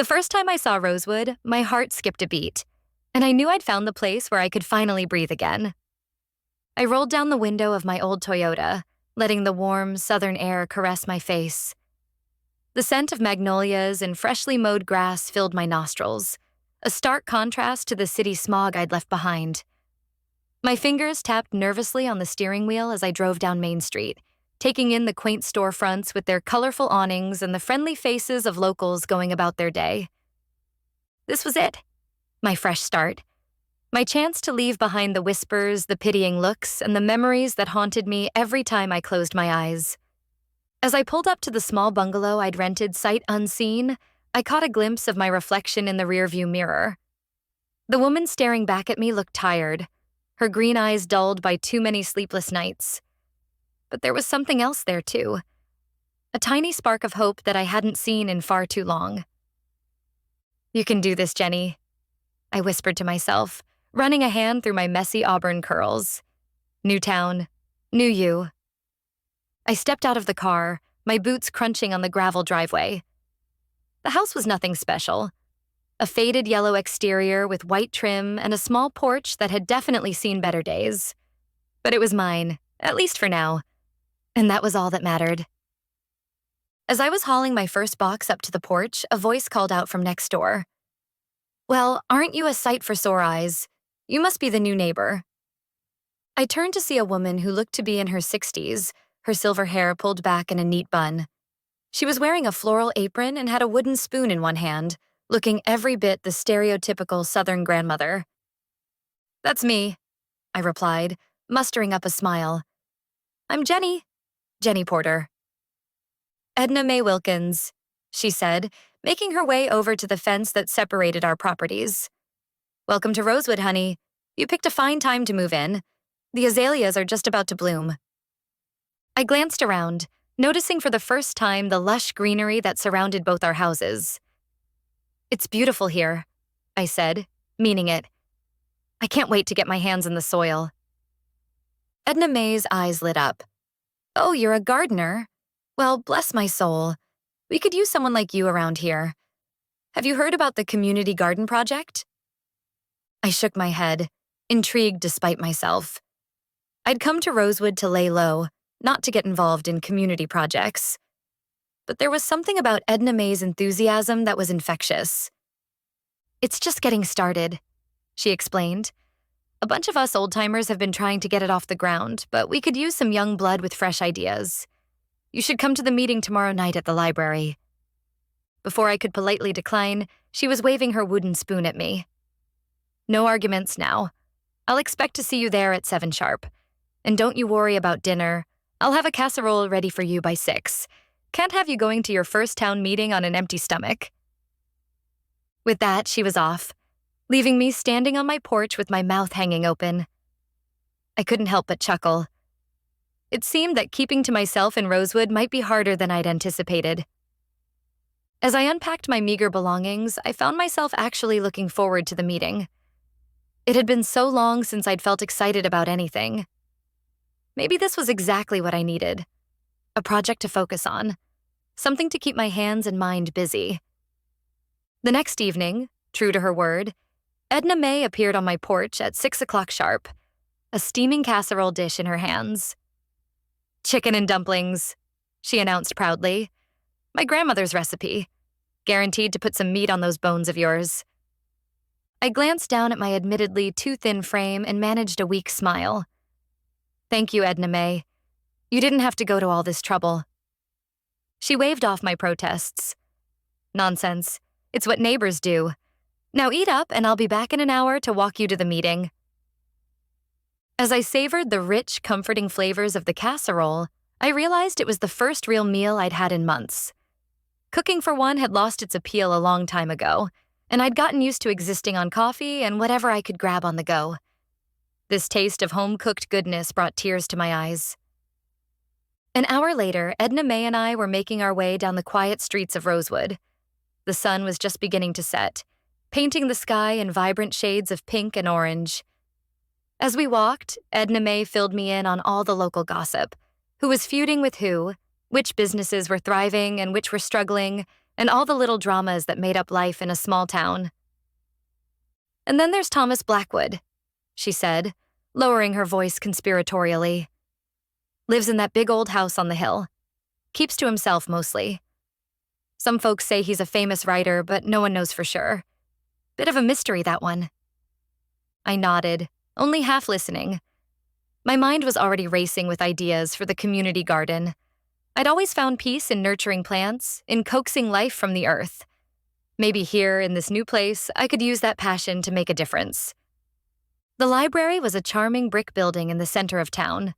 The first time I saw Rosewood, my heart skipped a beat, and I knew I'd found the place where I could finally breathe again. I rolled down the window of my old Toyota, letting the warm, southern air caress my face. The scent of magnolias and freshly mowed grass filled my nostrils, a stark contrast to the city smog I'd left behind. My fingers tapped nervously on the steering wheel as I drove down Main Street, taking in the quaint storefronts with their colorful awnings and the friendly faces of locals going about their day. This was it, my fresh start, my chance to leave behind the whispers, the pitying looks, and the memories that haunted me every time I closed my eyes. As I pulled up to the small bungalow I'd rented sight unseen, I caught a glimpse of my reflection in the rearview mirror. The woman staring back at me looked tired, her green eyes dulled by too many sleepless nights. But there was something else there, too. A tiny spark of hope that I hadn't seen in far too long. "You can do this, Jenny," I whispered to myself, running a hand through my messy auburn curls. New town, new you. I stepped out of the car, my boots crunching on the gravel driveway. The house was nothing special. A faded yellow exterior with white trim and a small porch that had definitely seen better days. But it was mine, at least for now. And that was all that mattered. As I was hauling my first box up to the porch, a voice called out from next door. "Well, aren't you a sight for sore eyes? You must be the new neighbor." I turned to see a woman who looked to be in her 60s, her silver hair pulled back in a neat bun. She was wearing a floral apron and had a wooden spoon in one hand, looking every bit the stereotypical Southern grandmother. "That's me," I replied, mustering up a smile. "I'm Jenny Porter." "Edna Mae Wilkins," she said, making her way over to the fence that separated our properties. "Welcome to Rosewood, honey. You picked a fine time to move in. The azaleas are just about to bloom." I glanced around, noticing for the first time the lush greenery that surrounded both our houses. "It's beautiful here," I said, meaning it. "I can't wait to get my hands in the soil." Edna Mae's eyes lit up. "Oh, you're a gardener? Well, bless my soul. We could use someone like you around here. Have you heard about the community garden project?" I shook my head, intrigued despite myself. I'd come to Rosewood to lay low, not to get involved in community projects. But there was something about Edna Mae's enthusiasm that was infectious. "It's just getting started," she explained. "A bunch of us old-timers have been trying to get it off the ground, but we could use some young blood with fresh ideas. You should come to the meeting tomorrow night at the library." Before I could politely decline, she was waving her wooden spoon at me. "No arguments now. I'll expect to see you there at 7 sharp. And don't you worry about dinner. I'll have a casserole ready for you by 6. Can't have you going to your first town meeting on an empty stomach." With that, she was off, leaving me standing on my porch with my mouth hanging open. I couldn't help but chuckle. It seemed that keeping to myself in Rosewood might be harder than I'd anticipated. As I unpacked my meager belongings, I found myself actually looking forward to the meeting. It had been so long since I'd felt excited about anything. Maybe this was exactly what I needed. A project to focus on. Something to keep my hands and mind busy. The next evening, true to her word, Edna Mae appeared on my porch at 6 o'clock sharp, a steaming casserole dish in her hands. "Chicken and dumplings," she announced proudly. "My grandmother's recipe. Guaranteed to put some meat on those bones of yours." I glanced down at my admittedly too thin frame and managed a weak smile. "Thank you, Edna Mae. You didn't have to go to all this trouble." She waved off my protests. "Nonsense. It's what neighbors do. Now eat up and I'll be back in an hour to walk you to the meeting." As I savored the rich, comforting flavors of the casserole, I realized it was the first real meal I'd had in months. Cooking for one had lost its appeal a long time ago, and I'd gotten used to existing on coffee and whatever I could grab on the go. This taste of home-cooked goodness brought tears to my eyes. An hour later, Edna Mae and I were making our way down the quiet streets of Rosewood. The sun was just beginning to set, painting the sky in vibrant shades of pink and orange. As we walked, Edna Mae filled me in on all the local gossip, who was feuding with who, which businesses were thriving and which were struggling, and all the little dramas that made up life in a small town. And then there's Thomas Blackwood, she said, lowering her voice conspiratorially. Lives in that big old house on the hill. Keeps to himself mostly. Some folks say he's a famous writer, but no one knows for sure. Bit of a mystery, that one. I nodded, only half listening. My mind was already racing with ideas for the community garden. I'd always found peace in nurturing plants, in coaxing life from the earth. Maybe here, in this new place, I could use that passion to make a difference. The library was a charming brick building in the center of town.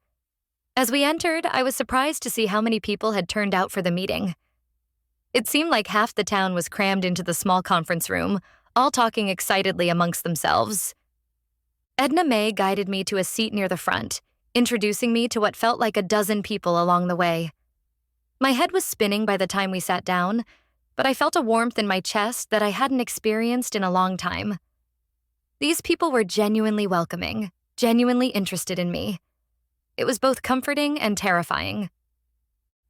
As we entered, I was surprised to see how many people had turned out for the meeting. It seemed like half the town was crammed into the small conference room, all talking excitedly amongst themselves. Edna May guided me to a seat near the front, introducing me to what felt like a dozen people along the way. My head was spinning by the time we sat down, but I felt a warmth in my chest that I hadn't experienced in a long time. These people were genuinely welcoming, genuinely interested in me. It was both comforting and terrifying.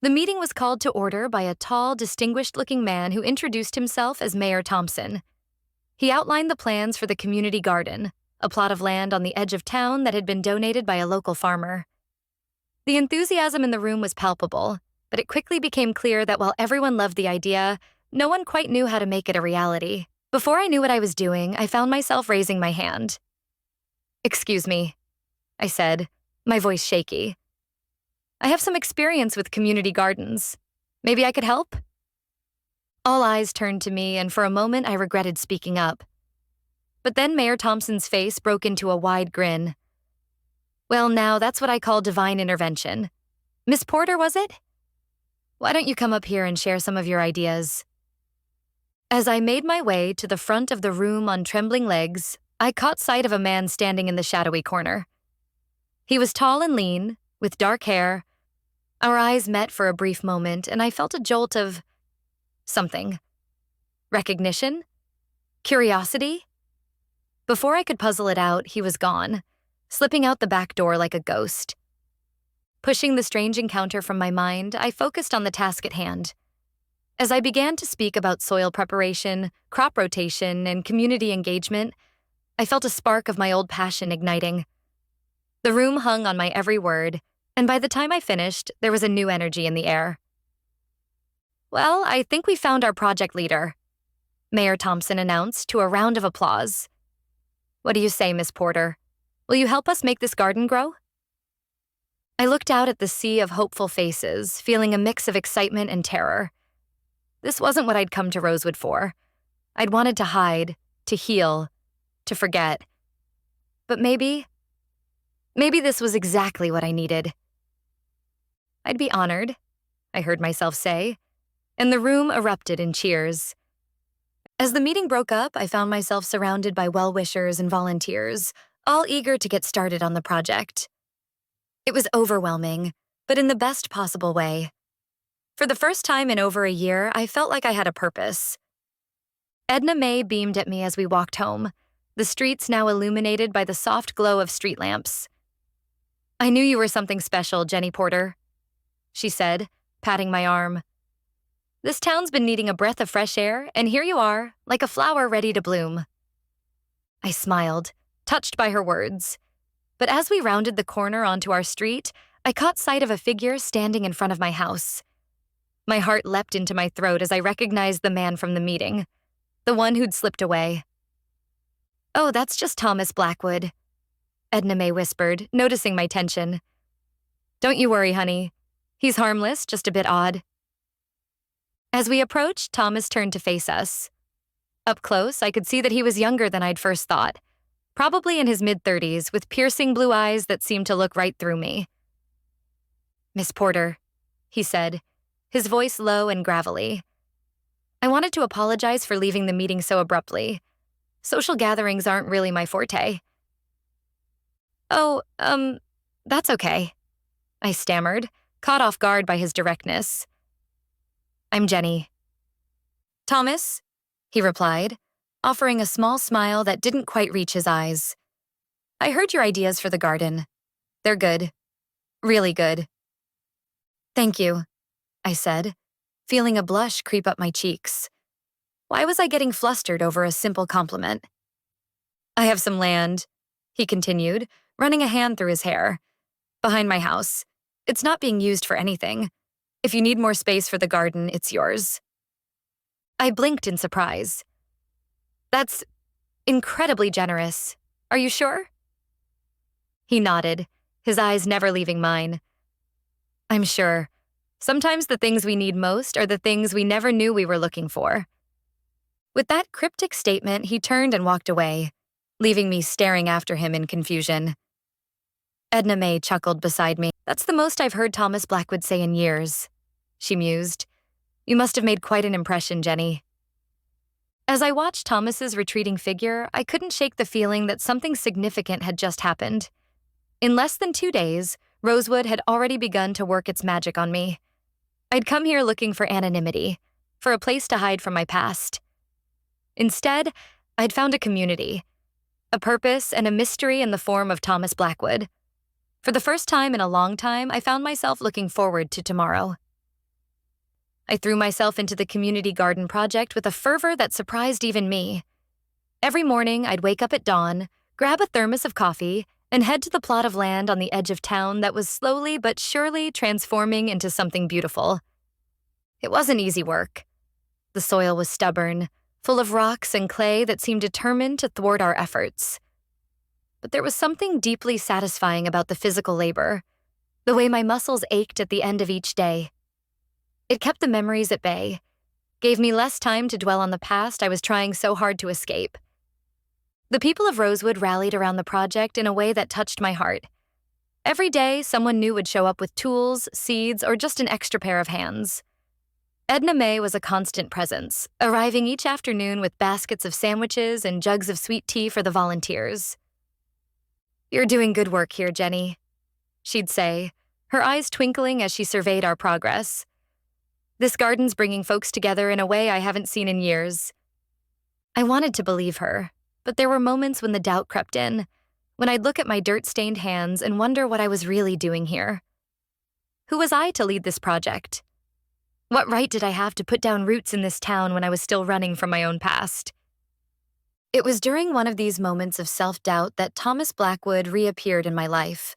The meeting was called to order by a tall, distinguished-looking man who introduced himself as Mayor Thompson. He outlined the plans for the community garden, a plot of land on the edge of town that had been donated by a local farmer. The enthusiasm in the room was palpable, but it quickly became clear that while everyone loved the idea, no one quite knew how to make it a reality. Before I knew what I was doing, I found myself raising my hand. "Excuse me," I said, my voice shaky. "I have some experience with community gardens. Maybe I could help?" All eyes turned to me, and for a moment I regretted speaking up. But then Mayor Thompson's face broke into a wide grin. "Well, now that's what I call divine intervention. Miss Porter, was it? Why don't you come up here and share some of your ideas?" As I made my way to the front of the room on trembling legs, I caught sight of a man standing in the shadowy corner. He was tall and lean, with dark hair. Our eyes met for a brief moment, and I felt a jolt of something. Recognition? Curiosity? Before I could puzzle it out, he was gone, slipping out the back door like a ghost. Pushing the strange encounter from my mind, I focused on the task at hand. As I began to speak about soil preparation, crop rotation, and community engagement, I felt a spark of my old passion igniting. The room hung on my every word, and by the time I finished, there was a new energy in the air. "Well, I think we found our project leader," Mayor Thompson announced to a round of applause. "What do you say, Miss Porter? Will you help us make this garden grow?" I looked out at the sea of hopeful faces, feeling a mix of excitement and terror. This wasn't what I'd come to Rosewood for. I'd wanted to hide, to heal, to forget. But maybe this was exactly what I needed. "I'd be honored," I heard myself say, and the room erupted in cheers. As the meeting broke up, I found myself surrounded by well-wishers and volunteers, all eager to get started on the project. It was overwhelming, but in the best possible way. For the first time in over a year, I felt like I had a purpose. Edna May beamed at me as we walked home, the streets now illuminated by the soft glow of street lamps. "I knew you were something special, Jenny Porter," she said, patting my arm. "This town's been needing a breath of fresh air, and here you are, like a flower ready to bloom." I smiled, touched by her words. But as we rounded the corner onto our street, I caught sight of a figure standing in front of my house. My heart leapt into my throat as I recognized the man from the meeting, the one who'd slipped away. "Oh, that's just Thomas Blackwood," Edna May whispered, noticing my tension. "Don't you worry, honey. He's harmless, just a bit odd." As we approached, Thomas turned to face us. Up close, I could see that he was younger than I'd first thought, probably in his mid-30s, with piercing blue eyes that seemed to look right through me. "Miss Porter," he said, his voice low and gravelly. "I wanted to apologize for leaving the meeting so abruptly. Social gatherings aren't really my forte." "Oh, that's okay," I stammered, caught off guard by his directness. "I'm Jenny." "Thomas," he replied, offering a small smile that didn't quite reach his eyes. "I heard your ideas for the garden. They're good. Really good." "Thank you," I said, feeling a blush creep up my cheeks. Why was I getting flustered over a simple compliment? I have some land, he continued, running a hand through his hair. Behind my house. It's not being used for anything. If you need more space for the garden, it's yours. I blinked in surprise. That's incredibly generous. Are you sure? He nodded, his eyes never leaving mine. I'm sure. Sometimes the things we need most are the things we never knew we were looking for. With that cryptic statement, he turned and walked away, leaving me staring after him in confusion. Edna May chuckled beside me. That's the most I've heard Thomas Blackwood say in years, she mused. You must have made quite an impression, Jenny. As I watched Thomas's retreating figure, I couldn't shake the feeling that something significant had just happened. In less than 2 days, Rosewood had already begun to work its magic on me. I'd come here looking for anonymity, for a place to hide from my past. Instead, I'd found a community, a purpose and a mystery in the form of Thomas Blackwood. For the first time in a long time, I found myself looking forward to tomorrow. I threw myself into the community garden project with a fervor that surprised even me. Every morning, I'd wake up at dawn, grab a thermos of coffee, and head to the plot of land on the edge of town that was slowly but surely transforming into something beautiful. It wasn't easy work. The soil was stubborn, full of rocks and clay that seemed determined to thwart our efforts. But there was something deeply satisfying about the physical labor, the way my muscles ached at the end of each day. It kept the memories at bay, gave me less time to dwell on the past I was trying so hard to escape. The people of Rosewood rallied around the project in a way that touched my heart. Every day, someone new would show up with tools, seeds, or just an extra pair of hands. Edna May was a constant presence, arriving each afternoon with baskets of sandwiches and jugs of sweet tea for the volunteers. You're doing good work here, Jenny, she'd say, her eyes twinkling as she surveyed our progress. This garden's bringing folks together in a way I haven't seen in years. I wanted to believe her, but there were moments when the doubt crept in, when I'd look at my dirt-stained hands and wonder what I was really doing here. Who was I to lead this project? What right did I have to put down roots in this town when I was still running from my own past? It was during one of these moments of self-doubt that Thomas Blackwood reappeared in my life.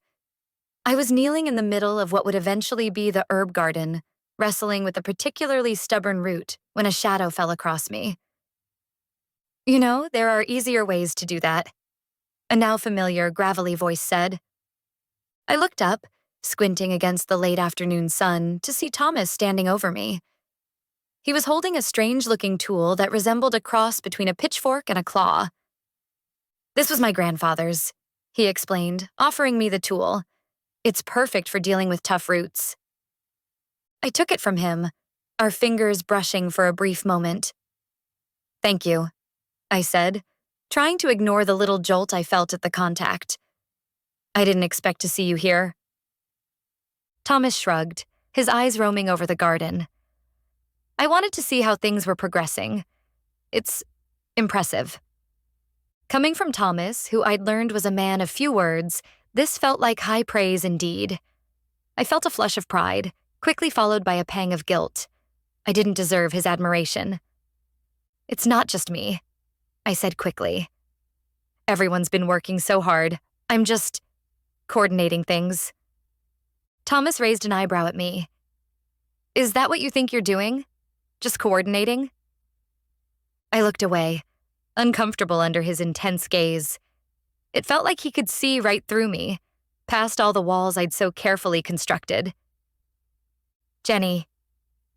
I was kneeling in the middle of what would eventually be the herb garden, wrestling with a particularly stubborn root when a shadow fell across me. You know, there are easier ways to do that, a now familiar, gravelly voice said. I looked up, squinting against the late afternoon sun, to see Thomas standing over me. He was holding a strange-looking tool that resembled a cross between a pitchfork and a claw. This was my grandfather's, he explained, offering me the tool. It's perfect for dealing with tough roots. I took it from him, our fingers brushing for a brief moment. Thank you, I said, trying to ignore the little jolt I felt at the contact. I didn't expect to see you here. Thomas shrugged, his eyes roaming over the garden. I wanted to see how things were progressing. It's impressive. Coming from Thomas, who I'd learned was a man of few words, this felt like high praise indeed. I felt a flush of pride, quickly followed by a pang of guilt. I didn't deserve his admiration. It's not just me, I said quickly. Everyone's been working so hard. I'm just coordinating things. Thomas raised an eyebrow at me. Is that what you think you're doing? Just coordinating? I looked away, uncomfortable under his intense gaze. It felt like he could see right through me, past all the walls I'd so carefully constructed. Jenny,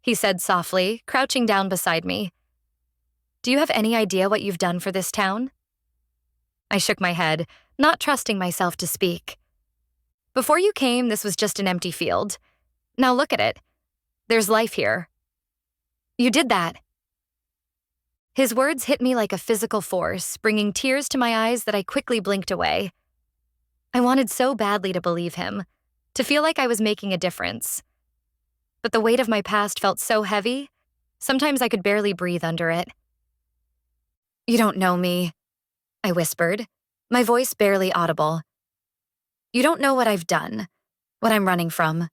he said softly, crouching down beside me. Do you have any idea what you've done for this town? I shook my head, not trusting myself to speak. Before you came, this was just an empty field. Now look at it. There's life here. You did that. His words hit me like a physical force, bringing tears to my eyes that I quickly blinked away. I wanted so badly to believe him, to feel like I was making a difference. But the weight of my past felt so heavy, sometimes I could barely breathe under it. You don't know me, I whispered, my voice barely audible. You don't know what I've done, what I'm running from.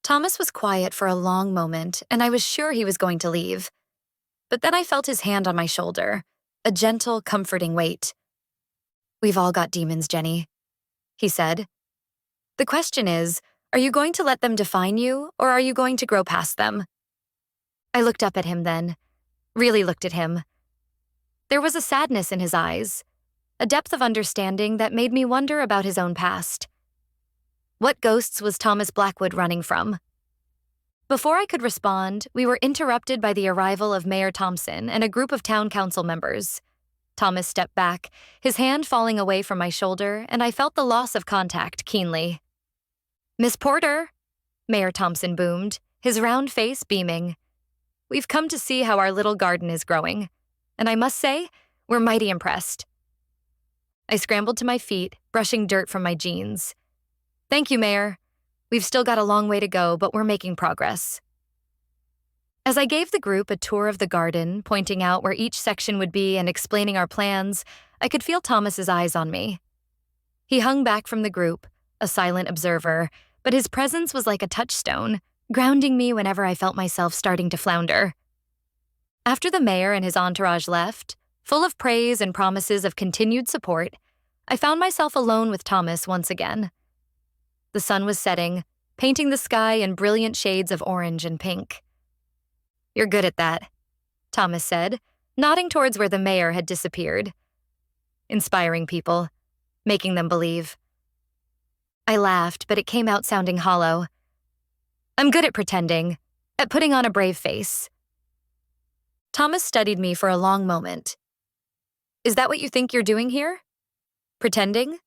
Thomas was quiet for a long moment, and I was sure he was going to leave. But then I felt his hand on my shoulder, a gentle, comforting weight. "We've all got demons, Jenny," he said. "The question is, are you going to let them define you, or are you going to grow past them?" I looked up at him then, really looked at him. There was a sadness in his eyes, a depth of understanding that made me wonder about his own past. What ghosts was Thomas Blackwood running from? Before I could respond, we were interrupted by the arrival of Mayor Thompson and a group of town council members. Thomas stepped back, his hand falling away from my shoulder, and I felt the loss of contact keenly. "Miss Porter," Mayor Thompson boomed, his round face beaming. "We've come to see how our little garden is growing, and I must say, we're mighty impressed." I scrambled to my feet, brushing dirt from my jeans. "Thank you, Mayor. We've still got a long way to go, but we're making progress." As I gave the group a tour of the garden, pointing out where each section would be and explaining our plans, I could feel Thomas's eyes on me. He hung back from the group, a silent observer, but his presence was like a touchstone, grounding me whenever I felt myself starting to flounder. After the mayor and his entourage left, full of praise and promises of continued support, I found myself alone with Thomas once again. The sun was setting, painting the sky in brilliant shades of orange and pink. "You're good at that," Thomas said, nodding towards where the mayor had disappeared. "Inspiring people, making them believe." I laughed, but it came out sounding hollow. "I'm good at pretending, at putting on a brave face." Thomas studied me for a long moment. "Is that what you think you're doing here? Pretending?"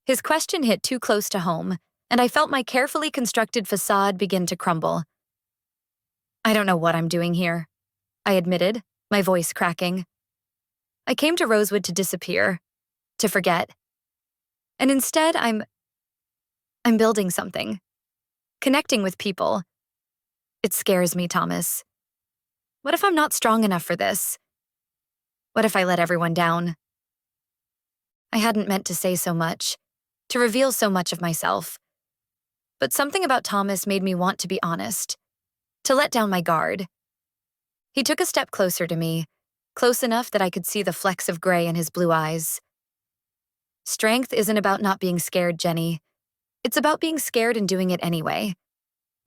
His question hit too close to home, and I felt my carefully constructed facade begin to crumble. "I don't know what I'm doing here," I admitted, my voice cracking. "I came to Rosewood to disappear, to forget. And instead, I'm building something, connecting with people. It scares me, Thomas. What if I'm not strong enough for this? What if I let everyone down?" I hadn't meant to say so much, to reveal so much of myself. But something about Thomas made me want to be honest, to let down my guard. He took a step closer to me, close enough that I could see the flecks of gray in his blue eyes. "Strength isn't about not being scared, Jenny. It's about being scared and doing it anyway.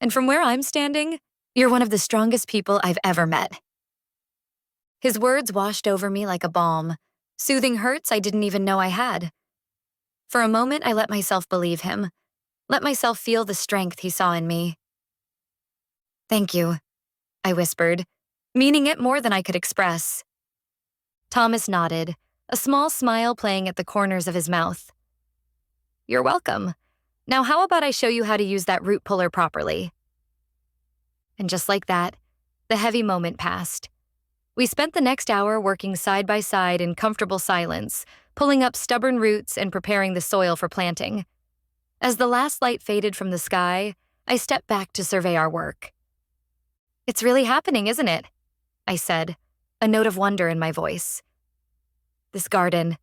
And from where I'm standing, you're one of the strongest people I've ever met." His words washed over me like a balm, soothing hurts I didn't even know I had. For a moment, I let myself believe him, let myself feel the strength he saw in me. "Thank you," I whispered, meaning it more than I could express. Thomas nodded, a small smile playing at the corners of his mouth. "You're welcome. Now how about I show you how to use that root puller properly?" And just like that, the heavy moment passed. We spent the next hour working side by side in comfortable silence, pulling up stubborn roots and preparing the soil for planting. As the last light faded from the sky, I stepped back to survey our work. "It's really happening, isn't it?" I said, a note of wonder in my voice. "This garden,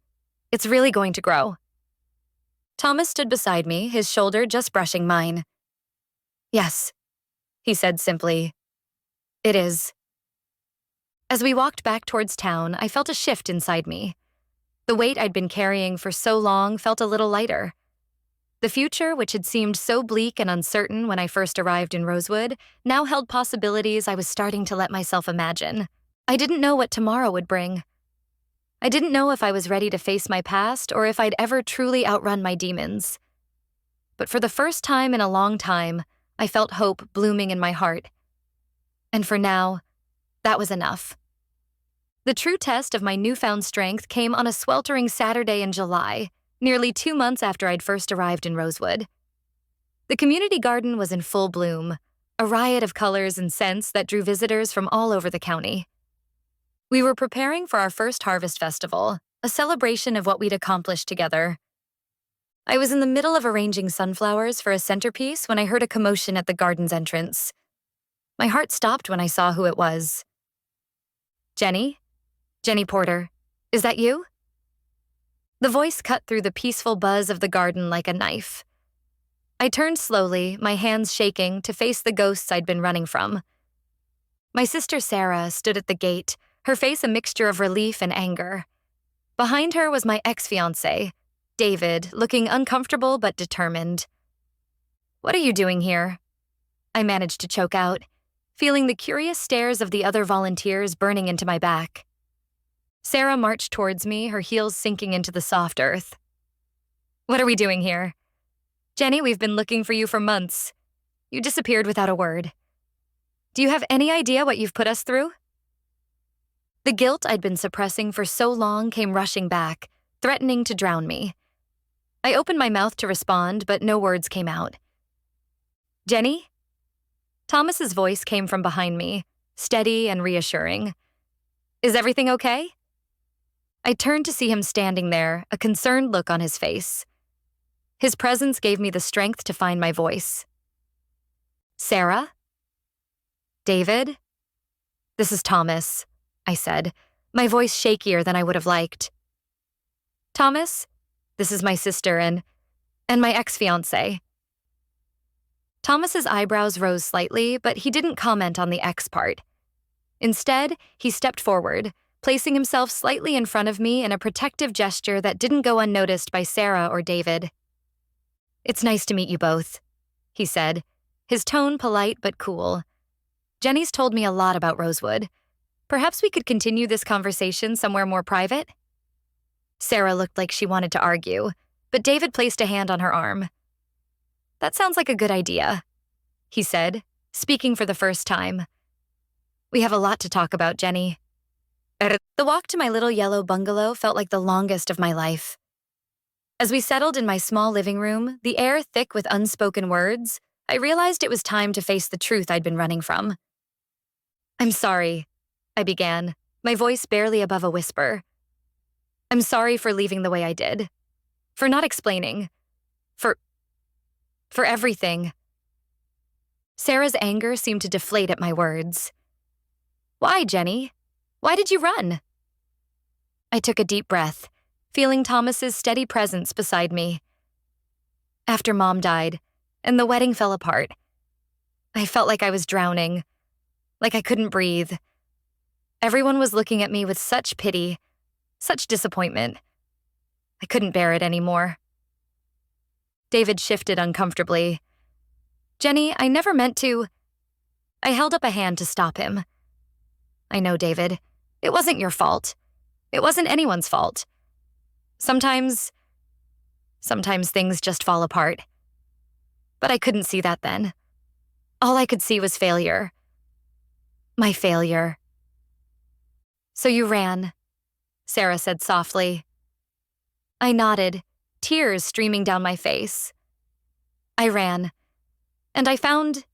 it's really going to grow." Thomas stood beside me, his shoulder just brushing mine. "Yes," he said simply. "It is." As we walked back towards town, I felt a shift inside me. The weight I'd been carrying for so long felt a little lighter. The future, which had seemed so bleak and uncertain when I first arrived in Rosewood, now held possibilities I was starting to let myself imagine. I didn't know what tomorrow would bring. I didn't know if I was ready to face my past or if I'd ever truly outrun my demons. But for the first time in a long time, I felt hope blooming in my heart. And for now, that was enough. The true test of my newfound strength came on a sweltering Saturday in July, nearly 2 months after I'd first arrived in Rosewood. The community garden was in full bloom, a riot of colors and scents that drew visitors from all over the county. We were preparing for our first harvest festival, a celebration of what we'd accomplished together. I was in the middle of arranging sunflowers for a centerpiece when I heard a commotion at the garden's entrance. My heart stopped when I saw who it was. "Jenny? Jenny Porter, is that you?" The voice cut through the peaceful buzz of the garden like a knife. I turned slowly, my hands shaking, to face the ghosts I'd been running from. My sister Sarah stood at the gate, her face a mixture of relief and anger. Behind her was my ex-fiancé, David, looking uncomfortable but determined. "What are you doing here?" I managed to choke out, feeling the curious stares of the other volunteers burning into my back. Sarah marched towards me, her heels sinking into the soft earth. "What are we doing here?" "Jenny, we've been looking for you for months. You disappeared without a word. Do you have any idea what you've put us through?" The guilt I'd been suppressing for so long came rushing back, threatening to drown me. I opened my mouth to respond, but no words came out. "Jenny?" Thomas's voice came from behind me, steady and reassuring. "Is everything okay?" I turned to see him standing there, a concerned look on his face. His presence gave me the strength to find my voice. "Sarah?" "David?" "This is Thomas," I said, my voice shakier than I would have liked. "Thomas, this is my sister and my ex-fiancé." Thomas's eyebrows rose slightly, but he didn't comment on the ex part. Instead, he stepped forward, placing himself slightly in front of me in a protective gesture that didn't go unnoticed by Sarah or David. "It's nice to meet you both," he said, his tone polite but cool. "Jenny's told me a lot about Rosewood. Perhaps we could continue this conversation somewhere more private?" Sarah looked like she wanted to argue, but David placed a hand on her arm. "That sounds like a good idea," he said, speaking for the first time. "We have a lot to talk about, Jenny." The walk to my little yellow bungalow felt like the longest of my life. As we settled in my small living room, the air thick with unspoken words, I realized it was time to face the truth I'd been running from. "I'm sorry," I began, my voice barely above a whisper. "I'm sorry for leaving the way I did. For not explaining. For everything." Sarah's anger seemed to deflate at my words. "Why, Jenny? Why did you run?" I took a deep breath, feeling Thomas's steady presence beside me. "After Mom died, and the wedding fell apart, I felt like I was drowning, like I couldn't breathe. Everyone was looking at me with such pity, such disappointment. I couldn't bear it anymore." David shifted uncomfortably. "Jenny, I never meant to—" I held up a hand to stop him. "I know, David. It wasn't your fault. It wasn't anyone's fault. Sometimes things just fall apart. But I couldn't see that then. All I could see was failure. My failure." "So you ran," Sarah said softly. I nodded, tears streaming down my face. "I ran, and I found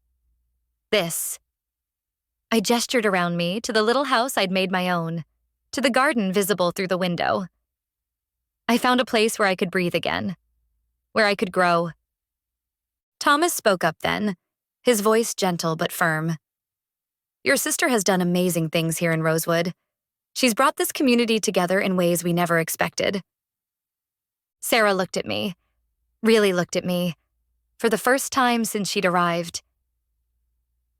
this." I gestured around me to the little house I'd made my own, to the garden visible through the window. I found a place where I could breathe again, where I could grow. Thomas spoke up then, his voice gentle but firm. "Your sister has done amazing things here in Rosewood. She's brought this community together in ways we never expected." Sarah looked at me, really looked at me, for the first time since she'd arrived.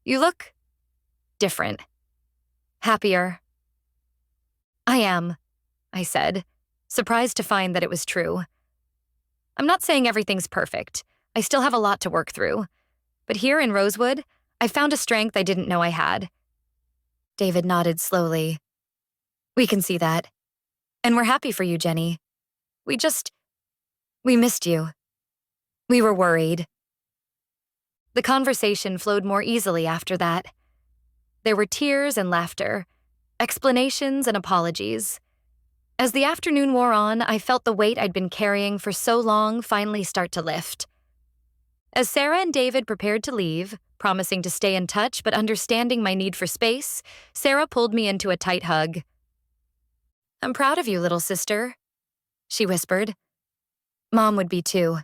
"You look different. Happier." "I am," I said, surprised to find that it was true. "I'm not saying everything's perfect. I still have a lot to work through. But here in Rosewood, I found a strength I didn't know I had." David nodded slowly. "We can see that. And we're happy for you, Jenny. We missed you. We were worried." The conversation flowed more easily after that. There were tears and laughter, explanations and apologies. As the afternoon wore on, I felt the weight I'd been carrying for so long finally start to lift. As Sarah and David prepared to leave, promising to stay in touch but understanding my need for space, Sarah pulled me into a tight hug. "I'm proud of you, little sister," she whispered. "Mom would be too."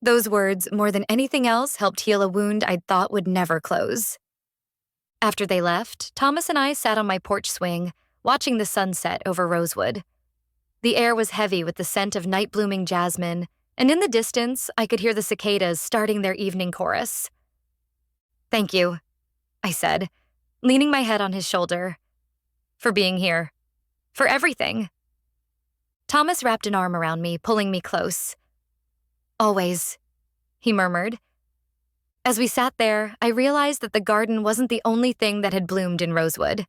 Those words, more than anything else, helped heal a wound I'd thought would never close. After they left, Thomas and I sat on my porch swing, watching the sunset over Rosewood. The air was heavy with the scent of night-blooming jasmine, and in the distance, I could hear the cicadas starting their evening chorus. "Thank you," I said, leaning my head on his shoulder. "For being here. For everything." Thomas wrapped an arm around me, pulling me close. "Always," he murmured. As we sat there, I realized that the garden wasn't the only thing that had bloomed in Rosewood.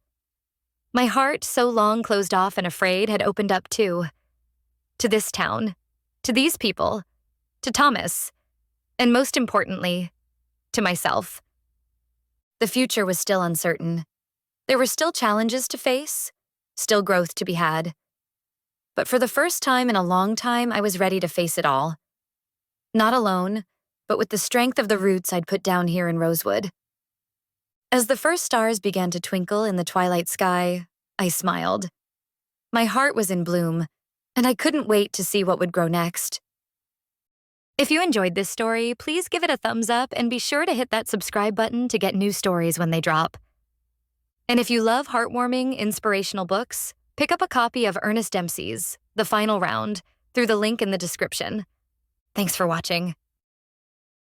My heart, so long closed off and afraid, had opened up too. To this town, to these people, to Thomas, and most importantly, to myself. The future was still uncertain. There were still challenges to face, still growth to be had. But for the first time in a long time, I was ready to face it all. Not alone, but with the strength of the roots I'd put down here in Rosewood. As the first stars began to twinkle in the twilight sky, I smiled. My heart was in bloom, and I couldn't wait to see what would grow next. If you enjoyed this story, please give it a thumbs up and be sure to hit that subscribe button to get new stories when they drop. And if you love heartwarming, inspirational books, pick up a copy of Ernest Dempsey's The Final Round through the link in the description. Thanks for watching.